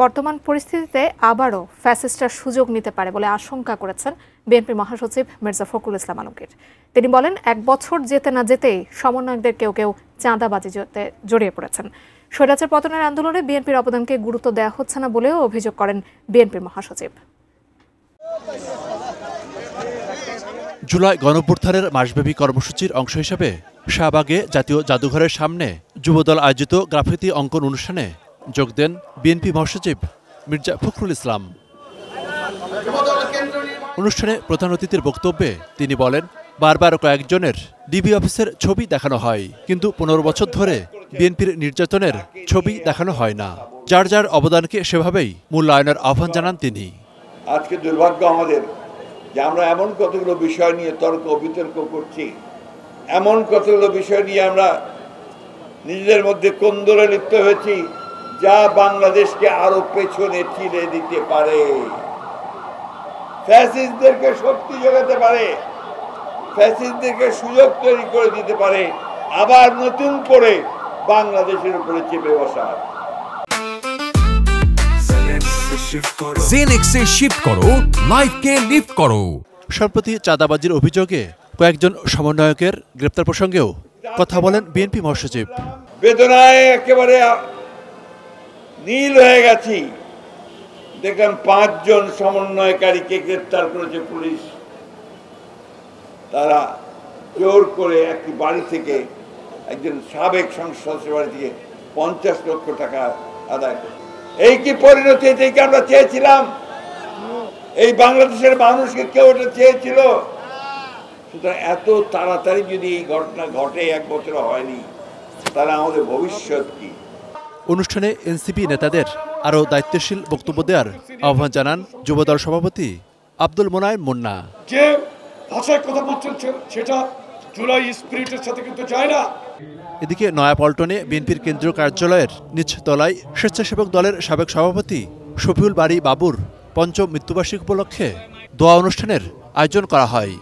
বর্তমান পরিস্থিতিতে আবারও ফ্যাসিস্টরা সুযোগ নিতে পারে বলে আশঙ্কা করেছেন বিএনপি মহাসচিব মির্জা ফখরুল ইসলাম আলমগীর। তিনি বলেন, ১ বছর যেতে না যেতেই সমন্বয়কদের কেউ কেউ চাঁদাবাজিতে জড়িয়ে পড়েছেন। স্বৈরাচার পতনের আন্দোলনে বিএনপির অবদানকে গুরুত্ব দেওয়া হচ্ছে না বলেও অভিযোগ করেন বিএনপির মহাসচিব। জুলাই গণঅভ্যুত্থানের মাসব্যাপী কর্মসূচির অংশ হিসেবে শাহবাগে জাতীয় জাদুঘরের সামনে যুবদল আয়োজিত গ্রাফিতি অঙ্কন অনুষ্ঠানে যোগ দেন বিএনপি মহাসচিব মির্জা ফখরুল ইসলাম। অনুষ্ঠানে প্রধান অতিথির বক্তব্যে তিনি বলেন, বারবার কয়েকজনের ডিবি অফিসের ছবি দেখানো হয়, কিন্তু ১৫ বছর ধরে বিএনপির নির্যাতনের ছবি দেখানো হয় না। যার যার অবদানকে সেভাবেই মূল্যায়নের আহ্বান জানান তিনি। আজকে দুর্ভাগ্য আমাদের যে আমরা এমন কতগুলো বিষয় নিয়ে তর্ক বিতর্ক করছি, এমন কতগুলো বিষয় নিয়ে আমরা নিজেদের মধ্যে কোন্দলে লিপ্ত হয়েছি যা বাংলাদেশকে আরো পেছনে ঠেলে দিতে পারে, ফ্যাসিস্টদেরকে শক্তি যোগাতে পারে, ফ্যাসিস্টদেরকে সুযোগ তৈরি করে দিতে পারে আবার নতুন করে বাংলাদেশের উপরে চেপে বসা। জেনেক্সে শিফট করো, লাইফকে লিফট করো। সম্প্রতি চাঁদাবাজির অভিযোগে কয়েকজন সমন্বয়কের গ্রেপ্তার প্রসঙ্গেও কথা বলেন বিএনপি মহাসচিব। বেদনায় একেবারে নীল হয়ে গেছি। দেখলাম ৫ জন সমন্বয়কারীকে গ্রেপ্তার করেছে পুলিশ। তারা জোর করে একটি বাড়ি থেকে, একজন সাবেক সংসদ সদস্যের বাড়ি থেকে ৫০ লক্ষ টাকা আদায় করে। এই কি পরিণতি? এটাই কি আমরা চেয়েছিলাম? এই বাংলাদেশের মানুষকে কেউ এটা চেয়েছিল? সুতরাং এত তাড়াতাড়ি যদি এই ঘটনা ঘটে, ১ বছর হয়নি, তাহলে আমাদের ভবিষ্যৎ কি? অনুষ্ঠানে এনসিপি নেতাদের আরও দায়িত্বশীল বক্তব্য দেওয়ার আহ্বান জানান যুবদল সভাপতি আব্দুল মোনায়েম মুন্না। যে ভাষায় কথা বলছেন সেটা জুলাই স্পিরিটের সাথে কিন্তু যায় না। এদিকে নয়াপল্টনে বিএনপির কেন্দ্রীয় কার্যালয়ের নিচতলায় স্বেচ্ছাসেবক দলের সাবেক সভাপতি শফিউল বারী বাবুর ৫ম মৃত্যুবার্ষিকী উপলক্ষে দোয়া অনুষ্ঠানের আয়োজন করা হয়।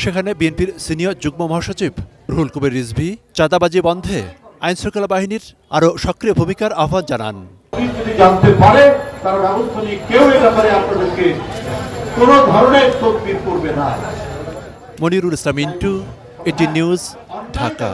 সেখানে বিএনপির সিনিয়র যুগ্ম মহাসচিব রুহুল কবির রিজভী চাঁদাবাজি বন্ধে আইনশৃঙ্খলা বাহিনীর আরও সক্রিয় ভূমিকার আহ্বান জানান। জানতে পারে তার ব্যবস্থা নিয়ে কেউ এ ব্যাপারে আপনাদেরকে কোনো ধরনের তদবির করবে না। মনিরুল ইসলাম ইন্টু, এটি নিউজ, ঢাকা।